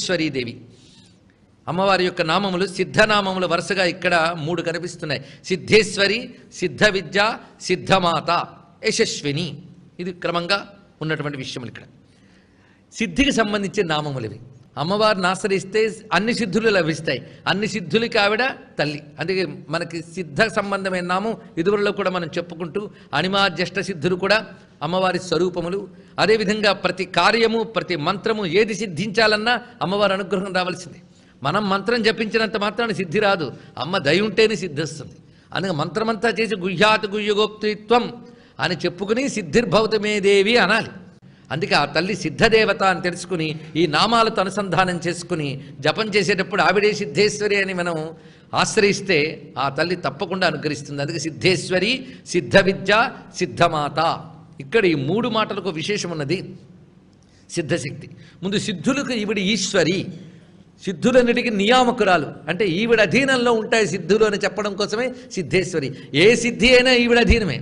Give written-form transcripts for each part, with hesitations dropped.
సిద్ధేశ్వరీదేవి. అమ్మవారి యొక్క నామములు సిద్ధనామములు వరుసగా ఇక్కడ 3 కనిపిస్తున్నాయి. సిద్ధేశ్వరి, సిద్ధ విద్య, సిద్ధమాత, యశస్విని. ఇది క్రమంగా ఉన్నటువంటి విషయములు. ఇక్కడ సిద్ధికి సంబంధించిన నామములు ఇవి. అమ్మవారిని ఆశ్రయిస్తే అన్ని సిద్ధులు లభిస్తాయి. అన్ని సిద్ధులకి ఆవిడ తల్లి. అందుకే మనకి సిద్ధ సంబంధమైన నామం ఇదివరలో కూడా మనం చెప్పుకుంటూ అణిమాజ్యష్ట సిద్ధులు కూడా అమ్మవారి స్వరూపములు. అదేవిధంగా ప్రతి కార్యము ప్రతి మంత్రము ఏది సిద్ధించాలన్నా అమ్మవారి అనుగ్రహం రావాల్సింది. మనం మంత్రం జపించినంత మాత్రాన్ని సిద్ధి రాదు, అమ్మ దయ ఉంటేనే సిద్ధిస్తుంది. అందుకే మంత్రమంతా చేసి గుహ్యాత్ గుహ్యగోప్తిత్వం అని చెప్పుకుని సిద్ధిర్భవతమే దేవి అనాలి. అందుకే ఆ తల్లి సిద్ధదేవత అని తెలుసుకుని ఈ నామాలతో అనుసంధానం చేసుకుని జపం చేసేటప్పుడు ఆవిడే సిద్ధేశ్వరి అని మనం ఆశ్రయిస్తే ఆ తల్లి తప్పకుండా అనుగ్రహిస్తుంది. అందుకే సిద్ధేశ్వరి, సిద్ధ విద్య, సిద్ధమాత. ఇక్కడ ఈ 3 మాటలకు విశేషం ఉన్నది. సిద్ధశక్తి ముందు సిద్ధులకు ఈవిడ ఈశ్వరి, సిద్ధులన్నిటికీ నియామకురాలు. అంటే ఈవిడ అధీనంలో ఉంటాయి సిద్ధులు అని చెప్పడం కోసమే సిద్ధేశ్వరి. ఏ సిద్ధి అయినా ఈవిడ అధీనమే.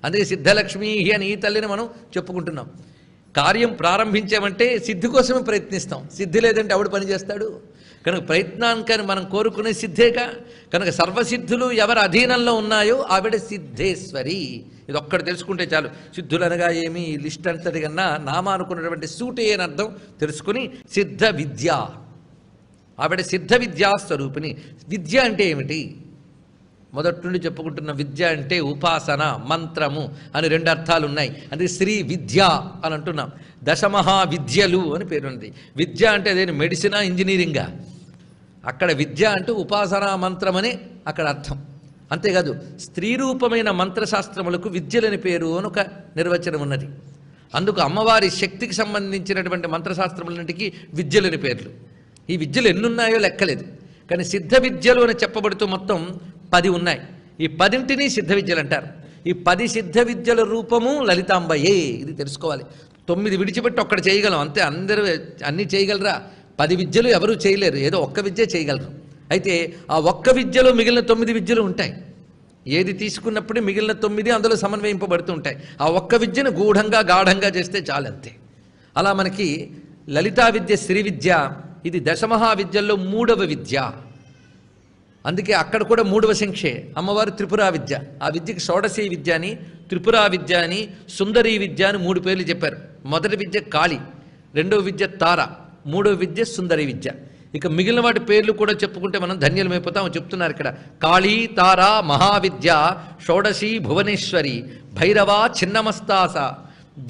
అందుకే సిద్ధలక్ష్మి అని ఈ తల్లిని మనం చెప్పుకుంటున్నాం. కార్యం ప్రారంభించామంటే సిద్ధి కోసమే ప్రయత్నిస్తాం. సిద్ధి లేదంటే ఆవిడ పని చేస్తాడు. కనుక ప్రయత్నానికి మనం కోరుకునే సిద్ధేగా. కనుక సర్వసిద్ధులు ఎవరి అధీనంలో ఉన్నాయో ఆవిడ సిద్ధేశ్వరి. ఇది ఒక్కటి తెలుసుకుంటే చాలు. సిద్ధులు అనగా ఏమి ఈ లిస్ట్ అంతటి కన్నా నామానుకున్నటువంటి సూటి అని అర్థం తెలుసుకుని సిద్ధ విద్య, ఆవిడ సిద్ధ విద్యా స్వరూపిణి. విద్య అంటే ఏమిటి? మొదటి నుండి చెప్పుకుంటున్న విద్య అంటే ఉపాసన, మంత్రము అని 2 అర్థాలు ఉన్నాయి. అందుకే శ్రీ విద్య అని అంటున్నాం. దశమహావిద్యలు అని పేరుంది. విద్య అంటే అదేంటి, మెడిసినా ఇంజనీరింగా? అక్కడ విద్య అంటే ఉపాసనా మంత్రమని అక్కడ అర్థం. అంతేకాదు స్త్రీ రూపమైన మంత్రశాస్త్రములకు విద్యలని పేరు అని ఒక నిర్వచనం ఉన్నది. అందుకు అమ్మవారి శక్తికి సంబంధించినటువంటి మంత్రశాస్త్రములన్నింటికి విద్యలని పేర్లు. ఈ విద్యలు ఎన్నున్నాయో లెక్కలేదు. కానీ సిద్ధ విద్యలు అని చెప్పబడుతూ మొత్తం 10 ఉన్నాయి. ఈ 10ంటిని సిద్ధ విద్యలు అంటారు. ఈ 10 సిద్ధ విద్యల రూపము లలితాంబయే. ఇది తెలుసుకోవాలి. 9 విడిచిపెట్టి ఒక్కటి చేయగలం అంతే. అందరూ అన్నీ చేయగలరా? 10 విద్యలు ఎవరూ చేయలేరు. ఏదో ఒక్క విద్య చేయగలరు. అయితే ఆ ఒక్క విద్యలో మిగిలిన 9 విద్యలు ఉంటాయి. ఏది తీసుకున్నప్పుడు మిగిలిన 9 అందులో సమన్వయింపబడుతూ ఉంటాయి. ఆ ఒక్క విద్యను గూఢంగా గాఢంగా చేస్తే చాలంతే. అలా మనకి లలితా విద్య శ్రీ విద్య, ఇది దశమహావిద్యల్లో 3వ విద్య. అందుకే అక్కడ కూడా 3వ సంఖ్యే. అమ్మవారు త్రిపురా విద్య. ఆ విద్యకి షోడశీ విద్య అని, త్రిపురా విద్య అని, సుందరీ విద్య అని 3 పేర్లు చెప్పారు. మొదటి విద్య కాళి, 2వ విద్య తార, 3వ విద్య సుందరీ విద్య. ఇక మిగిలిన వాటి పేర్లు కూడా చెప్పుకుంటే మనం ధన్యులమైపోతాం. చెప్తున్నారు ఇక్కడ కాళీ, తార, మహావిద్య, షోడశీ భువనేశ్వరి, భైరవ, చిన్నమస్తాస,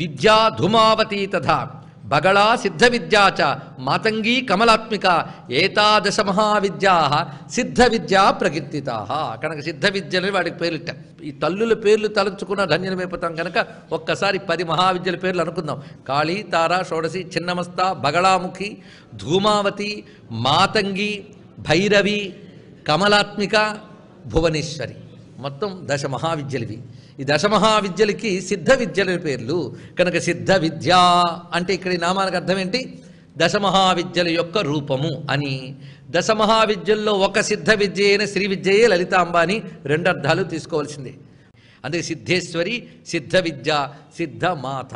విద్యా ధూమావతి తథా బగళా సిద్ధ విద్యాచ మాతంగీ కమలాత్మిక ఏతాదశ మహావిద్యా సిద్ధ విద్యా ప్రకీర్తితా. కనుక సిద్ధ విద్యలు వాడికి పేర్లుట. ఈ తల్లుల పేర్లు తలంచుకున్న ధన్యులమైపోతాం. కనుక ఒక్కసారి 10 మహావిద్యల పేర్లు అనుకుందాం. కాళీ, తార, షోడశి, చిన్నమస్త, బగళాముఖి, ధూమావతి, మాతంగి, భైరవి, కమలాత్మిక, భువనేశ్వరి. మొత్తం 10 మహావిద్యలివి. ఈ 10 మహావిద్యలకి సిద్ధ విద్యల పేర్లు. కనుక సిద్ధ విద్య అంటే ఇక్కడ ఈ నామానికి అర్థం ఏంటి? 10 మహావిద్యల యొక్క రూపము అని. 10 మహావిద్యల్లో ఒక సిద్ధ విద్య అయిన శ్రీ విద్యయే లలితాంబ అని 2 అర్థాలు తీసుకోవాల్సిందే. అందుకే సిద్ధేశ్వరి, సిద్ధ విద్య, సిద్ధమాత.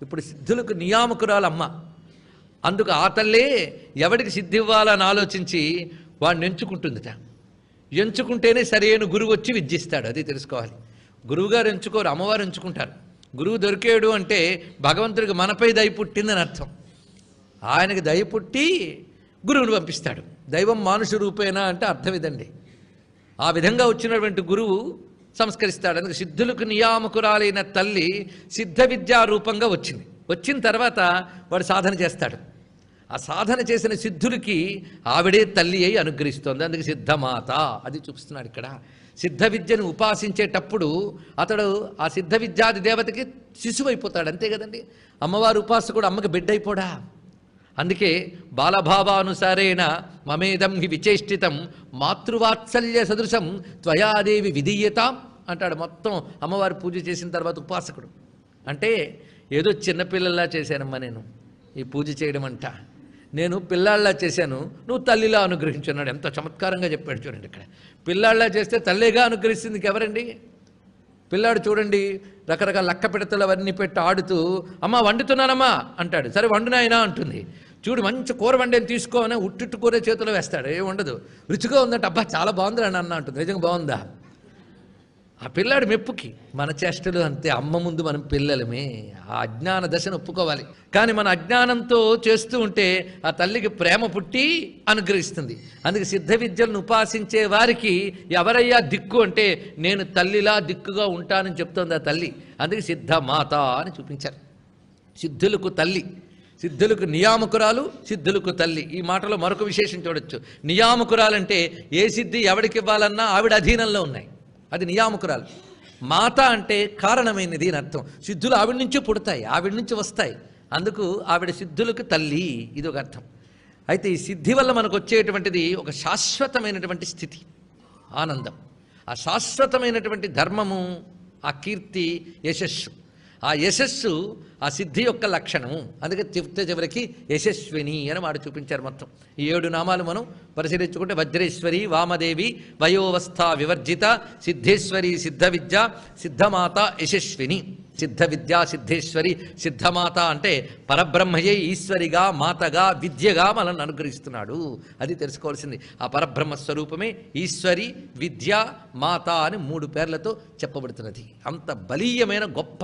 ఇప్పుడు సిద్ధులకు నియామకురాలు అమ్మ. అందుకు ఆ తల్లే ఎవడికి సిద్ధి ఇవ్వాలని ఆలోచించి వాడిని ఎంచుకుంటుందిట. ఎంచుకుంటేనే సరైన గురువు వచ్చి విద్యిస్తాడు. అది తెలుసుకోవాలి. గురువుగారు ఎంచుకోరు, అమ్మవారు ఎంచుకుంటారు. గురువు దొరికాడు అంటే భగవంతుడికి మనపై దయ పుట్టిందని అర్థం. ఆయనకి దయ పుట్టి గురువుని పంపిస్తాడు. దైవం మానుష రూపేణ అంటే అర్థం ఇదండి. ఆ విధంగా వచ్చినటువంటి గురువు సంస్కరిస్తాడు. అందుకే సిద్ధులకు నియామకురాలైన తల్లి సిద్ధ విద్యా రూపంగా వచ్చింది. వచ్చిన తర్వాత వాడు సాధన చేస్తాడు. ఆ సాధన చేసిన సిద్ధులకి ఆవిడే తల్లి అయి అనుగ్రహిస్తోంది. అందుకే సిద్ధమాత అది చూపిస్తున్నాడు ఇక్కడ. సిద్ధ విద్యను ఉపాసించేటప్పుడు అతడు ఆ సిద్ధ విద్యాది దేవతకి శిశువు అయిపోతాడు. అంతే కదండి. అమ్మవారు ఉపాసకుడు అమ్మకి బిడ్డ అయిపోడా? అందుకే బాలభావానుసారేణ మమేదం హి విచేష్టితం మాతృవాత్సల్య సదృశం త్వయాదేవి విధీయతాం అంటాడు. మొత్తం అమ్మవారు పూజ చేసిన తర్వాత ఉపాసకుడు అంటే ఏదో చిన్నపిల్లల్లా చేశానమ్మా నేను ఈ పూజ చేయడం అంట. నేను పిల్లాళ్ళలా చేశాను, నువ్వు తల్లిలా అనుగ్రహించున్నాడు. ఎంత చమత్కారంగా చెప్పాడు చూడండి. ఇక్కడ పిల్లాళ్ళలా చేస్తే తల్లిగా అనుగ్రహిస్తుంది ఎవరండి? పిల్లాడు చూడండి రకరకాల లక్క పిడతలు అవన్నీ పెట్టి ఆడుతూ అమ్మ వండుతున్నానమ్మా అంటాడు. సరే వండునాయనా అంటుంది. చూడు మంచి కూర వండేని తీసుకోని ఉట్టిట్టు కూర చేతిలో వేస్తాడు, ఏమి ఉండదు. రుచిగా ఉందంటే అబ్బా చాలా బాగుందిరా అన్న అంటుంది. నిజంగా బాగుందా? ఆ పిల్లాడి మెప్పుకి. మన చేష్టలు అంతే. అమ్మ ముందు మనం పిల్లలమే. ఆ అజ్ఞాన దశను ఒప్పుకోవాలి. కానీ మన అజ్ఞానంతో చేస్తూ ఉంటే ఆ తల్లికి ప్రేమ పుట్టి అనుగ్రహిస్తుంది. అందుకే సిద్ధ విద్యలను ఉపాసించే వారికి ఎవరయ్యా దిక్కు అంటే నేను తల్లిలా దిక్కుగా ఉంటానని చెప్తోంది ఆ తల్లి. అందుకే సిద్ధమాత అని చూపించారు. సిద్ధులకు తల్లి, సిద్ధులకు నియామకురాలు, సిద్ధులకు తల్లి. ఈ మాటలో మరొక విశేషం చూడొచ్చు. నియామకురాలంటే ఏ సిద్ధి ఎవడికి ఇవ్వాలన్నా ఆవిడ అధీనంలో ఉన్నాయి, అది నియామకురాలు. మాత అంటే కారణమైనది అని అర్థం. సిద్ధులు ఆవిడ నుంచి పుడతాయి, ఆవిడ నుంచి వస్తాయి. అందుకు ఆవిడ సిద్ధులకు తల్లి, ఇది ఒక అర్థం. అయితే ఈ సిద్ధి వల్ల మనకు వచ్చేటువంటిది ఒక శాశ్వతమైనటువంటి స్థితి, ఆనందం. ఆ శాశ్వతమైనటువంటి ధర్మము, ఆ కీర్తి, యశస్సు. ఆ యశస్సు ఆ సిద్ధి యొక్క లక్షణము. అందుకే చివరికి యశస్విని అని మాట చూపించారు. మొత్తం ఈ 7 నామాలు మనం పరిశీలించుకుంటే వజ్రేశ్వరి, వామదేవి, వయోవస్థ వివర్జిత, సిద్ధేశ్వరి, సిద్ధ విద్య, సిద్ధమాత, యశస్విని. సిద్ధ విద్య, సిద్ధేశ్వరి, సిద్ధమాత అంటే పరబ్రహ్మయే ఈశ్వరిగా, మాతగా, విద్యగా మనల్ని అనుగ్రహిస్తున్నాడు. అది తెలుసుకోవాల్సింది. ఆ పరబ్రహ్మ స్వరూపమే ఈశ్వరి, విద్య, మాత అని 3 పేర్లతో చెప్పబడుతున్నది. అంత బలీయమైన గొప్ప